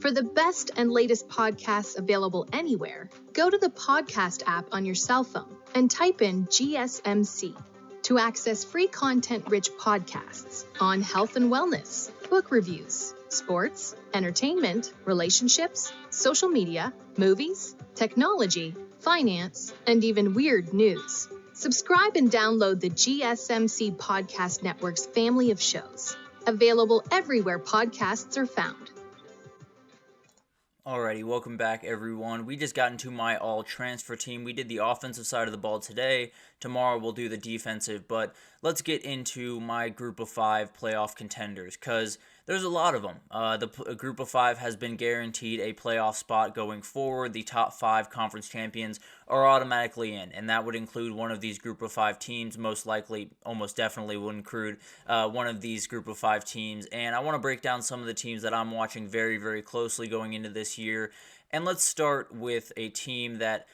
For the best and latest podcasts available anywhere, go to the podcast app on your cell phone and type in GSMC to access free content-rich podcasts on health and wellness, book reviews, sports, entertainment, relationships, social media, movies, technology, finance, and even weird news. Subscribe and download the GSMC Podcast Network's family of shows, available everywhere podcasts are found. Alrighty, welcome back everyone. We just got into my all-transfer team. We did the offensive side of the ball today. Tomorrow we'll do the defensive, but let's get into my group of 5 playoff contenders, because there's a lot of them. The group of 5 has been guaranteed a playoff spot going forward. The top 5 conference champions are automatically in, and that would include one of these group of 5 teams. Most likely, almost definitely would include one of these group of 5 teams. And I want to break down some of the teams that I'm watching very, very closely going into this year. And let's start with a team that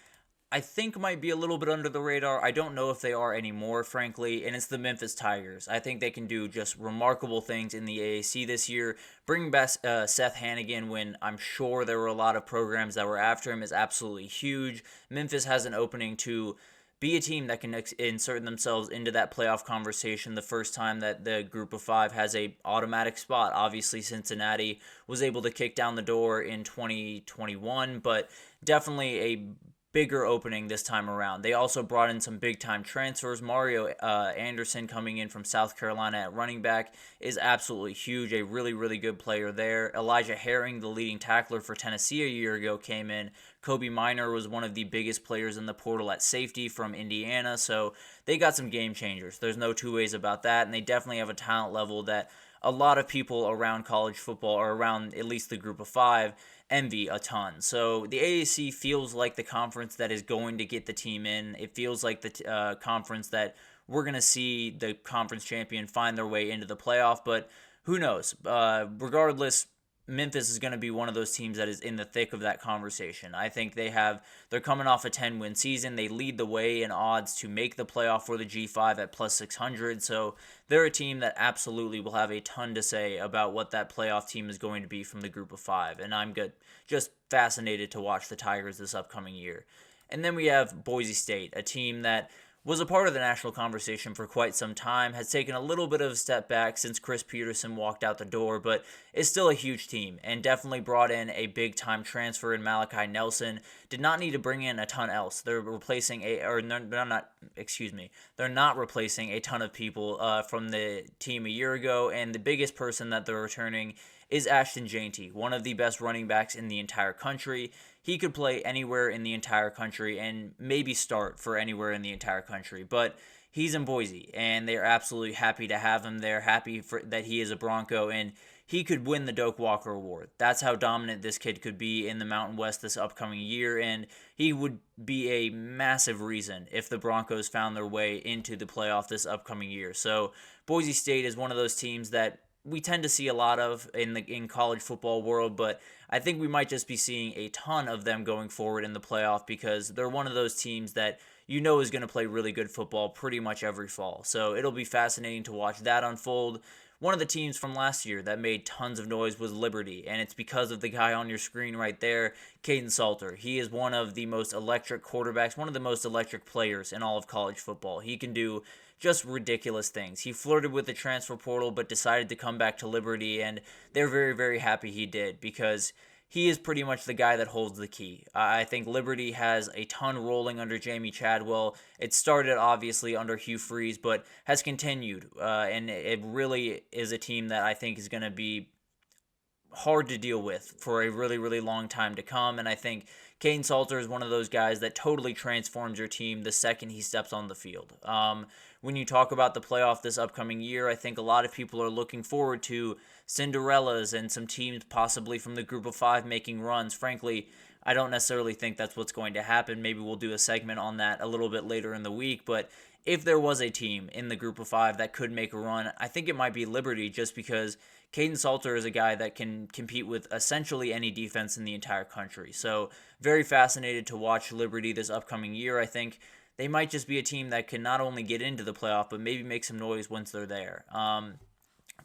I think might be a little bit under the radar. I don't know if they are anymore, frankly, and it's the Memphis Tigers. I think they can do just remarkable things in the AAC this year. Bringing back Seth Hannigan when I'm sure there were a lot of programs that were after him is absolutely huge. Memphis has an opening to be a team that can insert themselves into that playoff conversation the first time that the group of 5 has a automatic spot. Obviously, Cincinnati was able to kick down the door in 2021, but definitely a bigger opening this time around. They also brought in some big-time transfers. Mario Anderson coming in from South Carolina at running back is absolutely huge, a really, really good player there. Elijah Herring, the leading tackler for Tennessee a year ago, came in. Kobe Minor was one of the biggest players in the portal at safety from Indiana, so they got some game changers. There's no two ways about that, and they definitely have a talent level that a lot of people around college football, or around at least the group of 5, envy a ton. So the AAC feels like the conference that is going to get the team in. It feels like the conference that we're going to see the conference champion find their way into the playoff, but who knows? Regardless, Memphis is going to be one of those teams that is in the thick of that conversation. I think they're coming off a 10-win season. They lead the way in odds to make the playoff for the G5 at plus 600. So they're a team that absolutely will have a ton to say about what that playoff team is going to be from the group of 5. And I'm just fascinated to watch the Tigers this upcoming year. And then we have Boise State, a team that was a part of the national conversation for quite some time, has taken a little bit of a step back since Chris Peterson walked out the door, but is still a huge team and definitely brought in a big-time transfer in Malachi Nelson. Did not need to bring in a ton else. They're not replacing a ton of people from the team a year ago, and the biggest person that they're returning is Ashton Jainty, one of the best running backs in the entire country. He could play anywhere in the entire country and maybe start for anywhere in the entire country, but he's in Boise, and they're absolutely happy to have him there, happy that he is a Bronco, and he could win the Doak Walker Award. That's how dominant this kid could be in the Mountain West this upcoming year, and he would be a massive reason if the Broncos found their way into the playoff this upcoming year. So Boise State is one of those teams that we tend to see a lot of in college football world, but I think we might just be seeing a ton of them going forward in the playoff because they're one of those teams that you know is going to play really good football pretty much every fall. So it'll be fascinating to watch that unfold. One of the teams from last year that made tons of noise was Liberty, and it's because of the guy on your screen right there, Caden Salter. He is one of the most electric quarterbacks, one of the most electric players in all of college football. He can do just ridiculous things. He flirted with the transfer portal but decided to come back to Liberty, and they're very, very happy he did because he is pretty much the guy that holds the key. I think Liberty has a ton rolling under Jamie Chadwell. It started obviously under Hugh Freeze, but has continued, and it really is a team that I think is going to be hard to deal with for a really, really long time to come, and I think Caden Salter is one of those guys that totally transforms your team the second he steps on the field. When you talk about the playoff this upcoming year, I think a lot of people are looking forward to Cinderellas and some teams possibly from the group of 5 making runs. Frankly, I don't necessarily think that's what's going to happen. Maybe we'll do a segment on that a little bit later in the week, but if there was a team in the group of 5 that could make a run, I think it might be Liberty just because Caden Salter is a guy that can compete with essentially any defense in the entire country. So very fascinated to watch Liberty this upcoming year. I think they might just be a team that can not only get into the playoff, but maybe make some noise once they're there.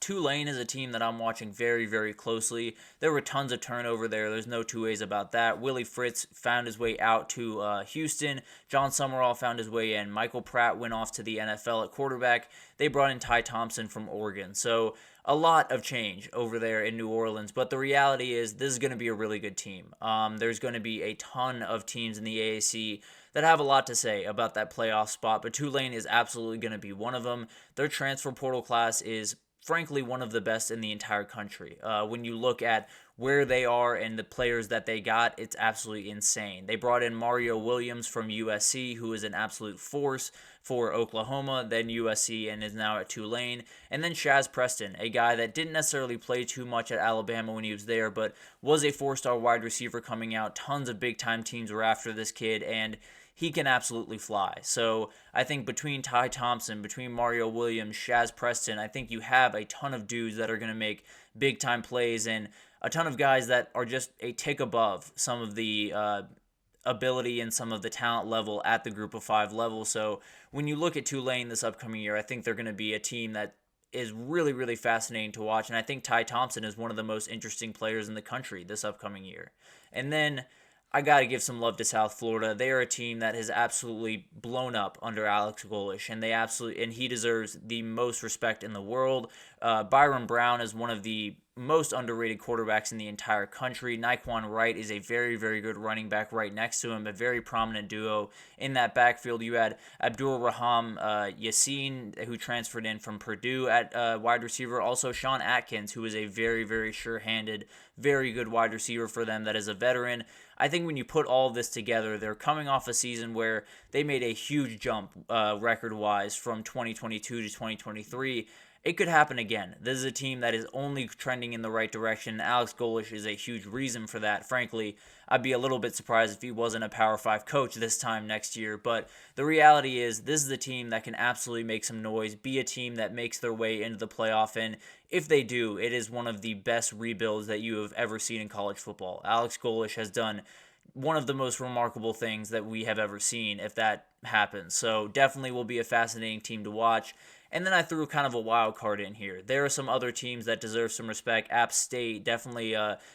Tulane is a team that I'm watching very, very closely. There were tons of turnover there. There's no two ways about that. Willie Fritz found his way out to Houston. John Summerall found his way in. Michael Pratt went off to the NFL at quarterback. They brought in Ty Thompson from Oregon. So a lot of change over there in New Orleans. But the reality is this is going to be a really good team. There's going to be a ton of teams in the AAC that have a lot to say about that playoff spot. But Tulane is absolutely going to be one of them. Their transfer portal class is frankly one of the best in the entire country. When you look at where they are and the players that they got, it's absolutely insane. They brought in Mario Williams from USC, who is an absolute force for Oklahoma, then USC, and is now at Tulane. And then Shaz Preston, a guy that didn't necessarily play too much at Alabama when he was there, but was a four-star wide receiver coming out. Tons of big-time teams were after this kid, and he can absolutely fly. So I think between Ty Thompson, between Mario Williams, Shaz Preston, I think you have a ton of dudes that are going to make big-time plays and a ton of guys that are just a tick above some of the ability and some of the talent level at the Group of Five level. So when you look at Tulane this upcoming year, I think they're going to be a team that is really, really fascinating to watch. And I think Ty Thompson is one of the most interesting players in the country this upcoming year. And then I got to give some love to South Florida. They are a team that has absolutely blown up under Alex Golesh, and he deserves the most respect in the world. Byron Brown is one of the most underrated quarterbacks in the entire country. Naquan Wright is a very, very good running back right next to him, a very prominent duo in that backfield. You had Abdul Raham Yassin, who transferred in from Purdue at wide receiver. Also Sean Atkins, who is a very, very sure-handed, very good wide receiver for them that is a veteran. I think when you put all of this together, they're coming off a season where they made a huge jump record-wise from 2022 to 2023. It could happen again. This is a team that is only trending in the right direction. Alex Golesh is a huge reason for that. Frankly, I'd be a little bit surprised if he wasn't a Power 5 coach this time next year. But the reality is this is a team that can absolutely make some noise, be a team that makes their way into the playoff. And if they do, it is one of the best rebuilds that you have ever seen in college football. Alex Golesh has done one of the most remarkable things that we have ever seen if that happens. So definitely will be a fascinating team to watch. And then I threw kind of a wild card in here. There are some other teams that deserve some respect. App State definitely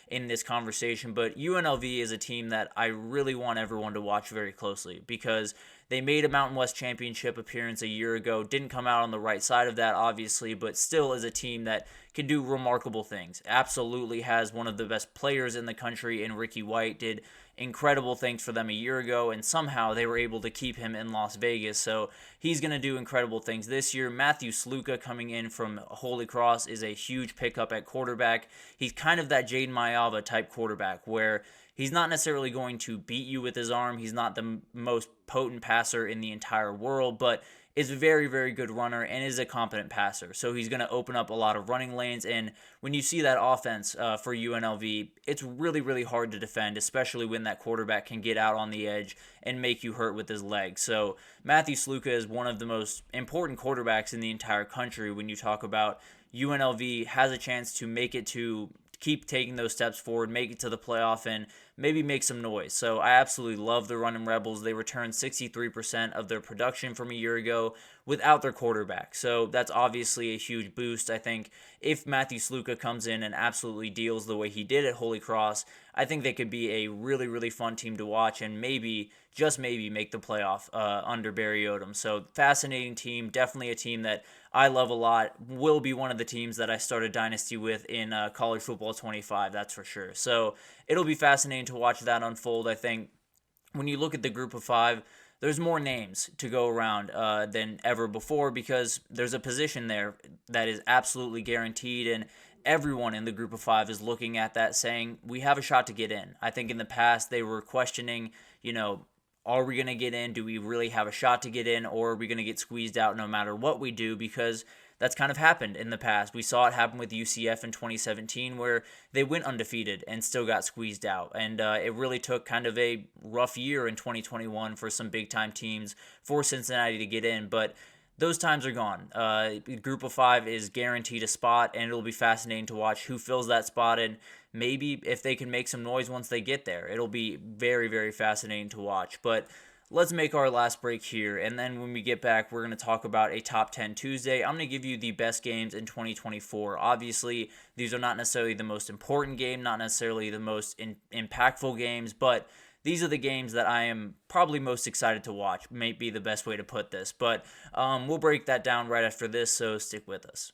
in this conversation, but UNLV is a team that I really want everyone to watch very closely because they made a Mountain West Championship appearance a year ago. Didn't come out on the right side of that, obviously, but still is a team that can do remarkable things. Absolutely has one of the best players in the country in Ricky White. Did incredible things for them a year ago, and somehow they were able to keep him in Las Vegas. So he's going to do incredible things this year. Matthew Sluka coming in from Holy Cross is a huge pickup at quarterback. He's kind of that Jaden Mayava type quarterback where he's not necessarily going to beat you with his arm. He's not the most potent passer in the entire world, but is a very, very good runner and is a competent passer. So he's going to open up a lot of running lanes. And when you see that offense for UNLV, it's really, really hard to defend, especially when that quarterback can get out on the edge and make you hurt with his legs. So Matthew Sluka is one of the most important quarterbacks in the entire country when you talk about UNLV has a chance to make it to keep taking those steps forward, make it to the playoff, and maybe make some noise. So I absolutely love the Running Rebels. They returned 63% of their production from a year ago without their quarterback. So that's obviously a huge boost. I think if Matthew Sluka comes in and absolutely deals the way he did at Holy Cross, I think they could be a really, really fun team to watch and maybe, just maybe, make the playoff under Barry Odom. So fascinating team, definitely a team that I love a lot, will be one of the teams that I start a dynasty with in College Football 25, that's for sure. So it'll be fascinating to watch that unfold. I think when you look at the Group of Five, there's more names to go around than ever before because there's a position there that is absolutely guaranteed, and everyone in the Group of Five is looking at that saying, we have a shot to get in. I think in the past they were questioning, are we going to get in? Do we really have a shot to get in? Or are we going to get squeezed out no matter what we do? Because that's kind of happened in the past. We saw it happen with UCF in 2017 where they went undefeated and still got squeezed out. And it really took kind of a rough year in 2021 for some big-time teams for Cincinnati to get in. But those times are gone. Group of Five is guaranteed a spot, and it'll be fascinating to watch who fills that spot and maybe if they can make some noise once they get there. It'll be very, very fascinating to watch. But let's make our last break here, and then when we get back, we're going to talk about a Top 10 Tuesday. I'm going to give you the best games in 2024. Obviously, these are not necessarily the most important game, not necessarily the most impactful games, but these are the games that I am probably most excited to watch, may be the best way to put this. But we'll break that down right after this, so stick with us.